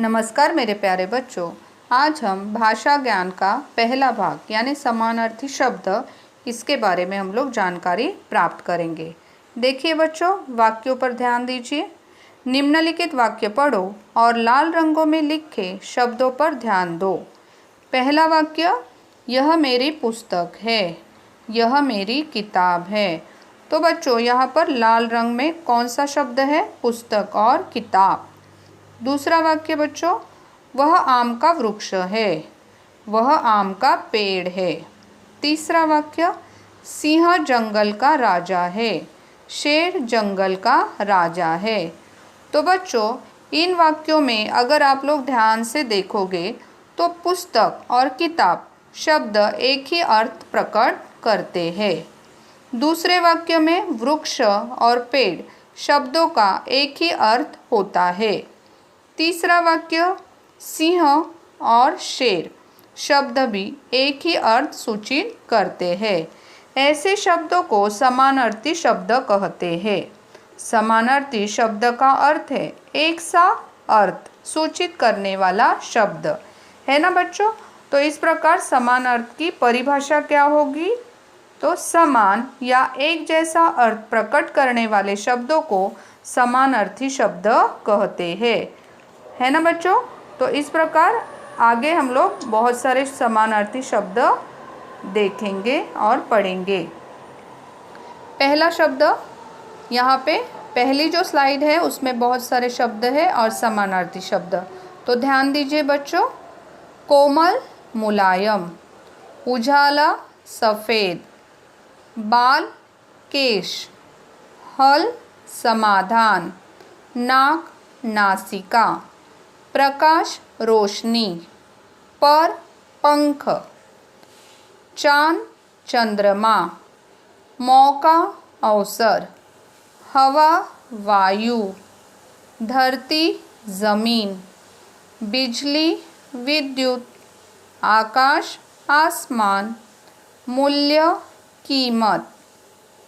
नमस्कार मेरे प्यारे बच्चों, आज हम भाषा ज्ञान का पहला भाग यानी समानार्थी शब्द इसके बारे में हम लोग जानकारी प्राप्त करेंगे। देखिए बच्चों, वाक्यों पर ध्यान दीजिए। निम्नलिखित वाक्य पढ़ो और लाल रंगों में लिखे शब्दों पर ध्यान दो। पहला वाक्य, यह मेरी पुस्तक है, यह मेरी किताब है। तो बच्चों यहाँ पर लाल रंग में कौन सा शब्द है? पुस्तक और किताब। दूसरा वाक्य बच्चों, वह आम का वृक्ष है, वह आम का पेड़ है। तीसरा वाक्य, सिंह जंगल का राजा है, शेर जंगल का राजा है। तो बच्चों इन वाक्यों में अगर आप लोग ध्यान से देखोगे तो पुस्तक और किताब शब्द एक ही अर्थ प्रकट करते हैं। दूसरे वाक्य में वृक्ष और पेड़ शब्दों का एक ही अर्थ होता है। तीसरा वाक्य सिंह और शेर शब्द भी एक ही अर्थ सूचित करते हैं। ऐसे शब्दों को समानार्थी शब्द कहते हैं। समानार्थी शब्द का अर्थ है एक सा अर्थ सूचित करने वाला शब्द, है ना बच्चों। तो इस प्रकार समान अर्थ की परिभाषा क्या होगी? तो समान या एक जैसा अर्थ प्रकट करने वाले शब्दों को समानार्थी शब्द कहते हैं, है ना बच्चों। तो इस प्रकार आगे हम लोग बहुत सारे समानार्थी शब्द देखेंगे और पढ़ेंगे। पहला शब्द, यहाँ पे पहली जो स्लाइड है उसमें बहुत सारे शब्द है और समानार्थी शब्द। तो ध्यान दीजिए बच्चों। कोमल मुलायम, उजाला सफ़ेद, बाल केश, हल समाधान, नाक नासिका, प्रकाश रोशनी, पर पंख, चांद चंद्रमा, मौका अवसर, हवा वायु, धरती जमीन, बिजली विद्युत, आकाश आसमान, मूल्य कीमत,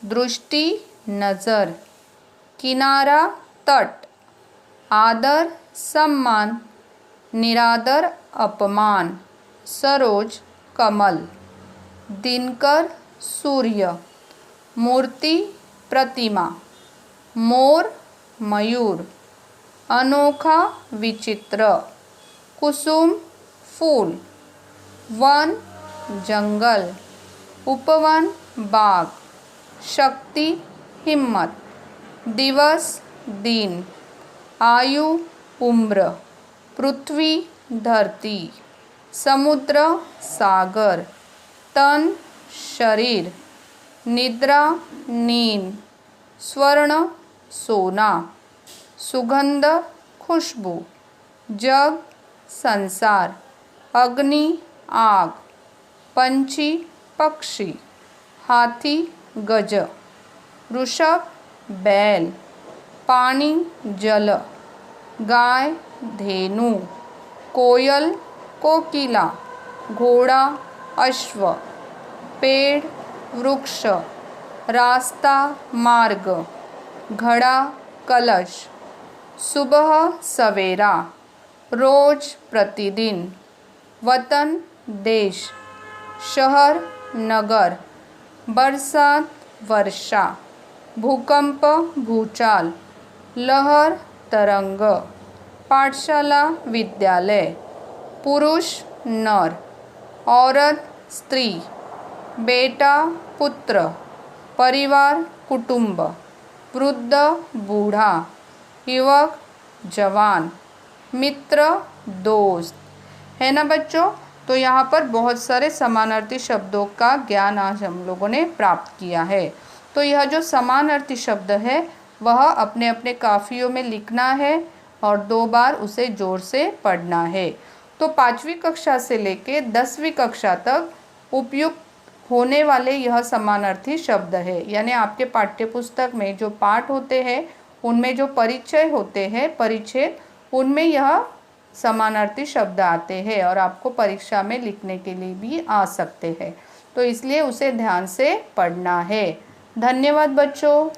दृष्टि नज़र, किनारा तट, आदर सम्मान, निरादर अपमान, सरोज कमल, दिनकर सूर्य, मूर्ति प्रतिमा, मोर मयूर, अनोखा विचित्र, कुसुम फूल, वन जंगल, उपवन बाग, शक्ति हिम्मत, दिवस दिन, आयु उम्र, पृथ्वी धरती, समुद्र सागर, तन शरीर, निद्रा नींद, स्वर्ण सोना, सुगंध खुशबू, जग संसार, अग्नि आग, पंछी पक्षी, हाथी गज, वृषभ बैल, पानी जल, गाय धेनु, कोयल कोकिला, घोड़ा अश्व, पेड़ वृक्ष, रास्ता मार्ग, घड़ा कलश, सुबह सवेरा, रोज प्रतिदिन, वतन देश, शहर नगर, बरसात वर्षा, भूकंप भूचाल, लहर तरंग, पाठशाला विद्यालय, पुरुष नर, औरत स्त्री, बेटा पुत्र, परिवार कुटुंब, वृद्ध बूढ़ा, युवक जवान, मित्र दोस्त, है ना बच्चों। तो यहाँ पर बहुत सारे समानार्थी शब्दों का ज्ञान आज हम लोगों ने प्राप्त किया है। तो यह जो समानार्थी शब्द है वह अपने अपने काफियों में लिखना है और 2 बार उसे जोर से पढ़ना है। तो 5वीं कक्षा से लेके 10वीं कक्षा तक उपयुक्त होने वाले यह समानार्थी शब्द है। यानी आपके पाठ्यपुस्तक में जो पाठ होते हैं उनमें जो परिचय होते हैं, परिच्छेद, उनमें यह समानार्थी शब्द आते हैं और आपको परीक्षा में लिखने के लिए भी आ सकते हैं। तो इसलिए उसे ध्यान से पढ़ना है। धन्यवाद बच्चों।